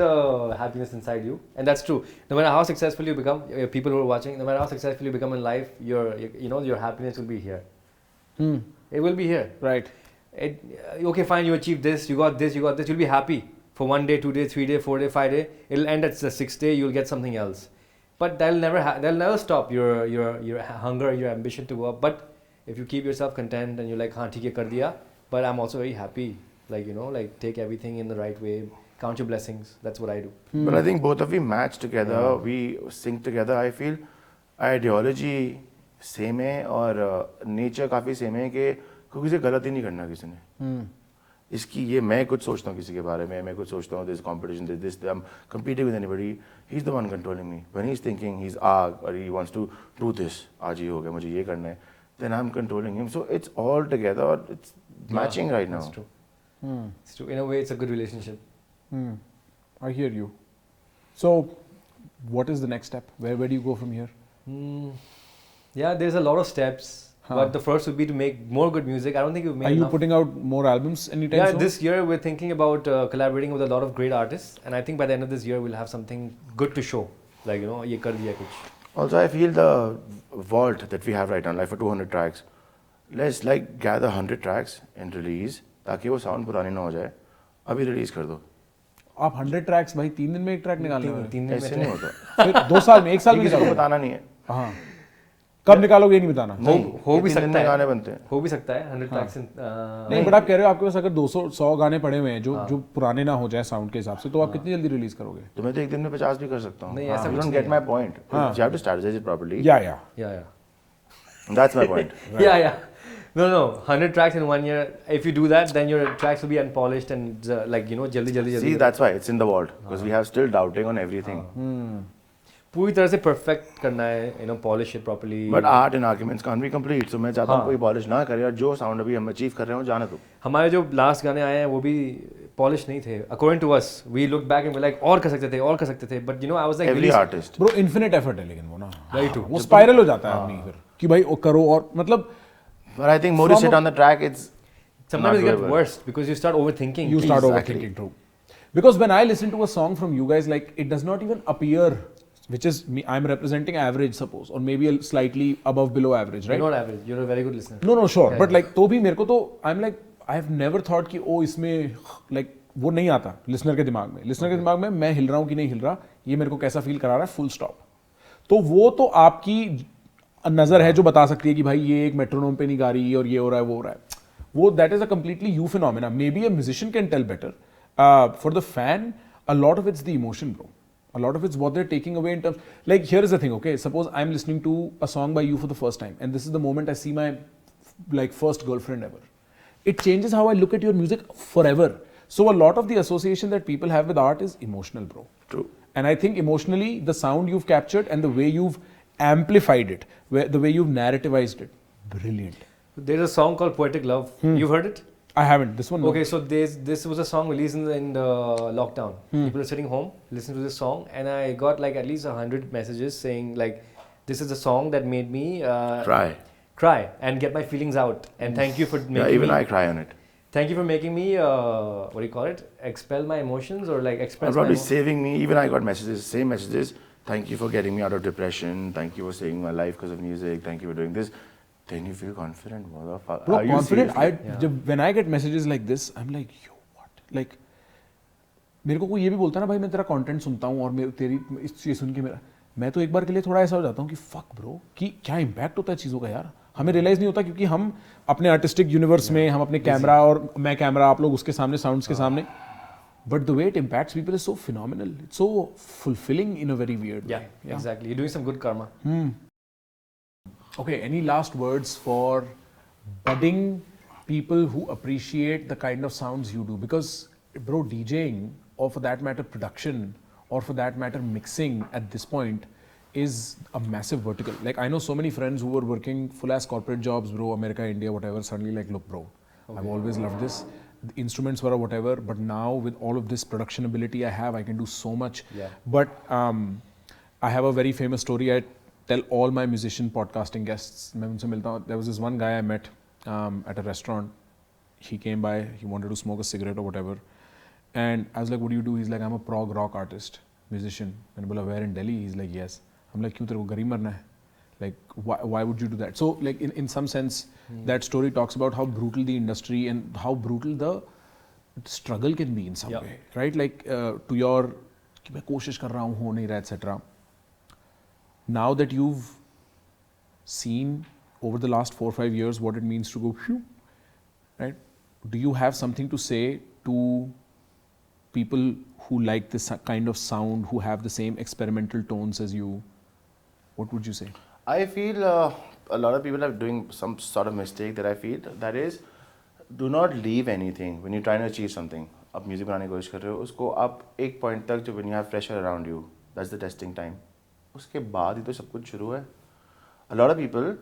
happiness inside you, and that's true. No matter how successful you become, people who are watching, no matter how successful you become in life, your happiness will be here. It will be here. Right. Okay, fine. You achieved this. You got this. You'll be happy for 1 day, 2 day, 3 day, 4 day, 5 day. It'll end at the 6th day. You'll get something else. But they'll never stop your hunger, your ambition to go up. But if you keep yourself content and you're like, हाँ ठीक है कर दिया, but I'm also very happy. Like take everything in the right way. Count your blessings. That's what I do. But I think both of we match together. We sync together. I feel ideology same है और nature काफी same है कि किसी से गलत ही नहीं करना किसी ने. इसकी ये मैं कुछ सोचता हूँ किसी के बारे में, मैं कुछ सोचता हूँ this competition, this I'm competing with anybody. He's the one controlling me. When he's thinking he's or he wants to do this, आज ही हो गया मुझे ये करना है, then I'm controlling him. So it's all together. It's matching right now. That's true. It's true. In a way, it's a good relationship. I hear you. So, what is the next step? Where do you go from here? Yeah, there's a lot of steps. But the first would be to make more good music. I don't think we've made enough. Are you putting out more albums anytime soon? Yeah, this year we're thinking about collaborating with a lot of great artists. And I think by the end of this year, we'll have something good to show. ये कर दिया कुछ. Also, I feel the vault that we have right now, like for 200 tracks, let's gather 100 tracks and release, ताकि वो sound पुरानी ना हो जाए. अभी release कर दो. आप 100 tracks भाई 3 दिन में एक track निकालने वाले? 3 दिन में ऐसे नहीं होता. फिर 2 साल में, 1 साल में किसी को निकालोगे? बताना नहीं है. हाँ. कब निकालोगे ये नहीं बताना? हो भी सकता है. गाने बनते हैं. हो भी सकता है 100 tracks. नहीं, बट आप कह रहे हो आपके पास अगर 200-100 गाने पड़े हुए हैं जो पुराने ना हो जाए साउंड के हिसाब से, तो आप कितनी जल्दी रिलीज करोगे? तो मैं तो एक दिन में 50 भी कर सकता हूँ. नहीं ऐसा You don't get my point. You have to strategize it properly. Yeah. That's my point. Yeah. No. 100 tracks in 1 year. If you do that, then your tracks will be unpolished and jaldi. See, that's why it's in the vault because we have still doubting on everything. पूरी तरह से perfect करना है, polish it properly. But art and arguments can't be complete. So मैं चाहता हूँ कोई polish ना करे और जो sound अभी हम achieve कर रहे हो जाने दो. हमारे जो last गाने आए हैं वो भी polish नहीं थे. According to us, we looked back and we're like और कर सकते थे. But I was like every artist. Bro, infinite effort है लेकिन वो ना. Very true. वो spiral हो जाता है अपनी फिर कि भाई वो करो और मतलब. But I think more you sit on the track, it's sometimes it gets worse because you start overthinking. You start overthinking, true. Because when I listen to a song from you guys, like it does not even appear, which is me, I'm representing average, suppose, or maybe a slightly above, below average, right? You're not average. You're a very good listener. No, sure. Yeah, but like, तो भी मेरे को तो I'm like, I have never thought कि oh इसमें like वो नहीं आता लिसनर के दिमाग में. लिसनर के दिमाग में मैं हिल रहा हूँ कि नहीं हिल रहा, ये मेरे को कैसा फील करा रहा है, फुल स्टॉप. तो वो तो आपकी नज़र है जो बता सकती है कि भाई ये एक मेट्रोनोम पे नहीं गा रही और ये हो रहा है वो हो रहा है. वो that is a completely you phenomena. May be a musician can tell better. For the fan a lot of it's the emotion, bro. A lot of it's what they're taking away in terms. Like, here is the thing, okay? Suppose I'm listening to a song by you for the first time, and this is the moment I see my like first girlfriend ever. It changes how I look at your music forever. So a lot of the association that people have with art is emotional, bro. True. And I think emotionally, the sound you've captured and the way you've amplified it, the way you've narrativized it, brilliant. There's a song called Poetic Love. You've heard it? I haven't. This one. No. Okay, so this was a song released in the lockdown. People are sitting home, listening to this song, and I got like at least 100 messages saying like, "This is a song that made me cry and get my feelings out." And thank you for making Yeah, even me, I cry on it. Thank you for making me what do you call it? Expel my emotions or like express. I'm probably saving me. Even I got messages, same messages. Thank you for getting me out of depression. Thank you for saving my life because of music. Thank you for doing this. Then you feel confident, motherfucker. Bro, Are you confident. serious? When I get messages like this, I'm like, yo, what? Like, मेरे को कोई ये भी बोलता है ना भाई मैं तेरा कंटेंट सुनता हूँ और तेरी इस चीज़ सुन के मैं तो एक बार के लिए थोड़ा ऐसा हो जाता हूँ कि फक ब्रो कि क्या इम्पैक्ट होता है चीज़ों का यार. हमें रियलाइज़ नहीं होता क्योंकि हम अपने आर्टिस्टिक यूनिवर्स में हम अपने कैमरा और मैं कैमरा आप लोग उसके सामने साउंड्स के सामने. But the way it impacts people is so phenomenal. It's so fulfilling in a very weird way. Yeah, exactly. You're doing some good karma. Okay, any last words for budding people who appreciate the kind of sounds you do? Because, bro, DJing or for that matter production or for that matter mixing at this point is a massive vertical. Like I know so many friends who were working full ass corporate jobs, bro, America, India, whatever, suddenly like, look bro, I've always loved this. The instruments were whatever, but now with all of this production ability I have, I can do so much. Yeah. But I have a very famous story I tell all my musician podcasting guests. मैं उनसे मिलता हूँ. There was this one guy I met at a restaurant. He came by, he wanted to smoke a cigarette or whatever. And I was like, what do you do? He's like, I'm a prog rock artist, musician. मैंने बोला, where in Delhi? He's like, yes. I'm like, क्यों तेरे को गरीब मरना है? Like, why would you do that? So, like, in some sense, that story talks about how brutal the industry and how brutal the struggle can be in some way, right? Like, to your, कि मैं कोशिश कर रहा हूँ, हो नहीं रहा, etc. Now that you've seen over the last 4 or 5 years what it means to go, right? Do you have something to say to people who like this kind of sound, who have the same experimental tones as you? What would you say? I feel a lot of people are doing some sort of mistake that I feel. That is, do not leave anything when you're trying to achieve something. आप music बनाने की कोशिश कर रहे हो उसको आप एक पॉइंट तक जो when you have pressure around you, that's the testing time. उसके बाद ही तो सब कुछ शुरू है. A lot of people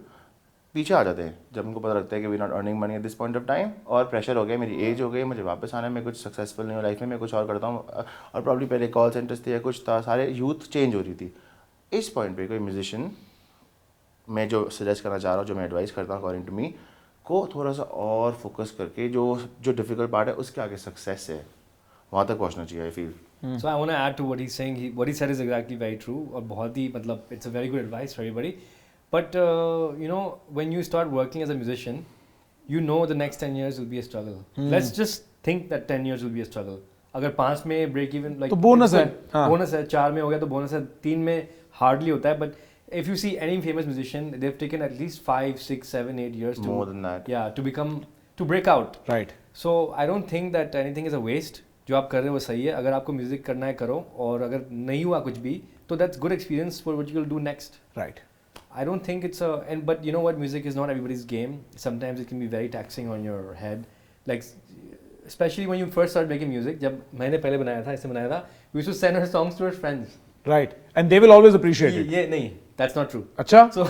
पीछे आ जाते हैं जब उनको पता लगता है कि we're not earning money at this point of time और प्रेशर हो गया, मेरी एज हो गई, मुझे वापस आना है, मैं कुछ सक्सेसफुल नहीं हूँ लाइफ में, मैं कुछ और करता हूँ. और प्रॉब्ली पहले कॉल सेंटर्स थे या कुछ था, सारे यूथ चेंज हो रही थी. इस पॉइंट पे कोई म्यूजिशियन, मैं जो सजेस्ट करना चाह रहा हूँ, जो मैं एडवाइस करता हूँ अकॉर्डिंग टू मी, को थोड़ा सा और फोकस करके जो डिफिकल्ट पार्ट है उसके आगे सक्सेस है वहाँ तक पहुँचना चाहिए. I feel. So I want to add to what he's saying. What he said is exactly very true. और बहुत ही मतलब it's a very good advice for everybody. But you know, when you start working as a musician, you know the next 10 years will be a struggle. Let's just think that 10 years will be a struggle. अगर 5 में break even like तो bonus है. Bonus है, 4 में हो गया तो bonus है, 3 में hardly होता है. But if you see any famous musician, they've taken at least 5, 6, 7, 8 years to more than that. Yeah, to break out. Right. So I don't think that anything is a waste. जो आप कर रहे हो वो सही है. अगर आपको म्यूजिक करना है करो, और अगर नहीं हुआ कुछ भी तो that's good experience for what you will do next. Right. I don't think it's but you know what, music is not everybody's game. Sometimes it can be very taxing on your head. Like especially when you first start making music. जब मैंने पहले बनाया था, ऐसे बनाया था, we used to send our songs to our friends. Right. And they will always appreciate it. ये नहीं, that's not true. अच्छा. So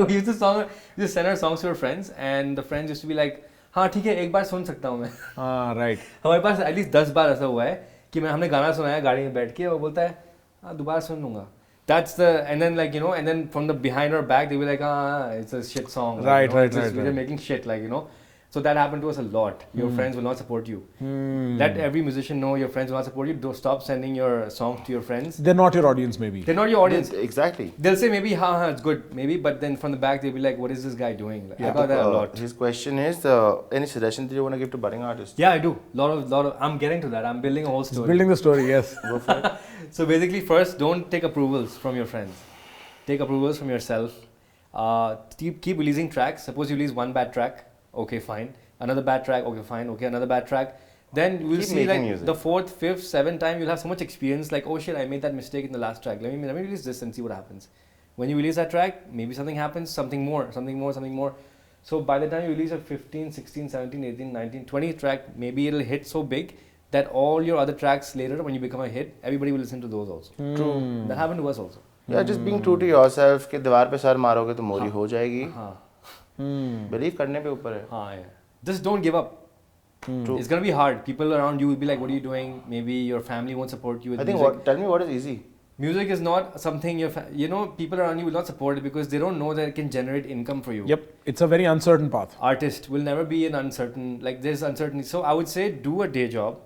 we used to send our songs to our friends, and the friends used to be like, हाँ ठीक है, एक बार सुन सकता हूँ मैं. हाँ, right. हमारे पास एटलीस्ट 10 बार ऐसा हुआ है कि हमने गाना सुनाया गाड़ी में बैठ के, और बोलता है हाँ दोबारा सुन लूँगा. That's the, and then like, you know, and then from the behind our back they were like, it's a shit song. Right, like, right. We're making shit, like, you know. So that happened to us a lot. Your friends will not support you. Let every musician know your friends will not support you. Don't stop sending your songs to your friends. They're not your audience, maybe. They're not your audience. Exactly. They'll say maybe, it's good, maybe, but then from the back they'll be like, what is this guy doing? Like, I got that a lot. His question is, any suggestions that you want to give to budding artists? Yeah, I do. Lot of. I'm getting to that. I'm building a whole story. Building the story, yes. Go for it. So basically, first, don't take approvals from your friends. Take approvals from yourself. Keep releasing tracks. Suppose you release one bad track, okay, fine. Another bad track, okay, fine. Okay, another bad track. Then we'll Keep see making like music. the fourth, fifth, seventh time you'll have so much experience. Like, oh shit, I made that mistake in the last track. Let me release this and see what happens. When you release that track, maybe something happens, something more. So by the time you release a 15, 16, 17, 18, 19, 20 track, maybe it'll hit so big that all your other tracks later, when you become a hit, everybody will listen to those also. True. That happened to us also. Yeah, just being true to yourself कि दीवार पे sir मारोगे तो मोरी हो जाएगी. Believe करने पे ऊपर है. Yeah. Just don't give up. True. It's gonna be hard. People around you will be like, "What are you doing?" Maybe your family won't support you with I think music. tell me what is easy. Music is not something people around you will not support it because they don't know that it can generate income for you. Yep, it's a very uncertain path. Artist will never be an uncertain, like there's uncertainty. So I would say do a day job.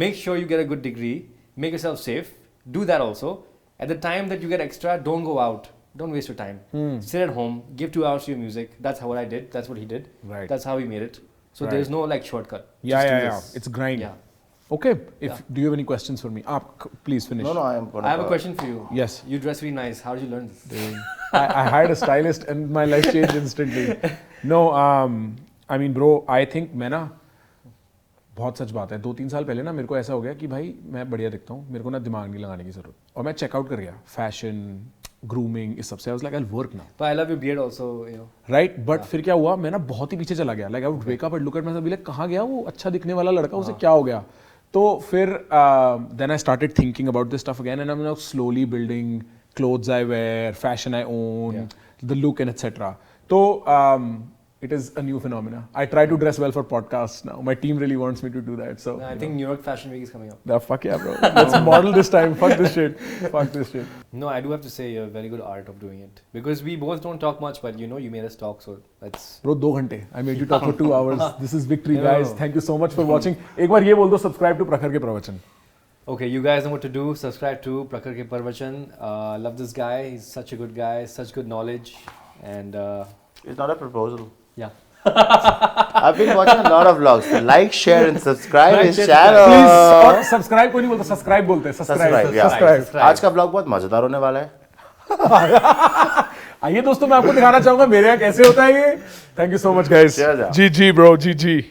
Make sure you get a good degree. Make yourself safe. Do that also. At the time that you get extra, don't go out. Don't waste your time. Sit at home. Give 2 hours to your music. That's what I did. That's what he did. Right. That's how he made it. So Right. there's no like shortcut. Yeah, Just do yeah. this. It's grind. Yeah. Okay. Do you have any questions for me? Please finish. No, I am gonna. I have a question for you. Yes. You dress really nice. How did you learn this? I hired a stylist and my life changed instantly. No, I mean, bro, I think मैं ना बहुत सच बात है 2-3 साल पहले ना मेरे को ऐसा हो गया कि भाई मैं बढ़िया दिखता हूँ मेरे को ना दिमाग नहीं लगाने की जरूरत और मैं चेकआउट कर गया फैशन ग्रूमिंग इस सबसे I was like I will work now But I love your beard also, you know. Right but फिर क्या हुआ मैं ना बहुत ही पीछे चला गया like I would wake up and look at my self like कहाँ गया वो अच्छा दिखने वाला लड़का उसे क्या हो गया तो फिर then I started thinking about this stuff again and I am now slowly building clothes I wear fashion I own the look and etcetera तो it is a new phenomena. I try to dress well for podcasts now. My team really wants me to do that. So I think New York Fashion Week is coming up. Fuck yeah, bro. Let's model this time. Fuck this shit. Fuck this shit. No, I do have to say you're very good art of doing it because we both don't talk much, but you made us talk, so that's. Bro, 2 घंटे. I made you talk for 2 hours. This is victory, No. guys. Thank you so much for watching. एक बार ये बोल दो subscribe to प्रखर के प्रवचन. Okay, you guys know what to do. Subscribe to Prakhar ke Parvachan. Love this guy. He's such a good guy. Such good knowledge, and It's not a proposal. yeah. I've been watching a lot of vlogs. So like, share, and subscribe Like, his share, channel. Please और subscribe कोई नहीं बोलता subscribe बोलते हैं Subscribe, yeah. subscribe. आज का vlog बहुत मजेदार होने वाला है. आइए दोस्तों मैं आपको दिखाना चाहूंगा मेरे यहाँ कैसे होता है ये. Thank you so much guys. Cheers, yeah. GG bro, GG.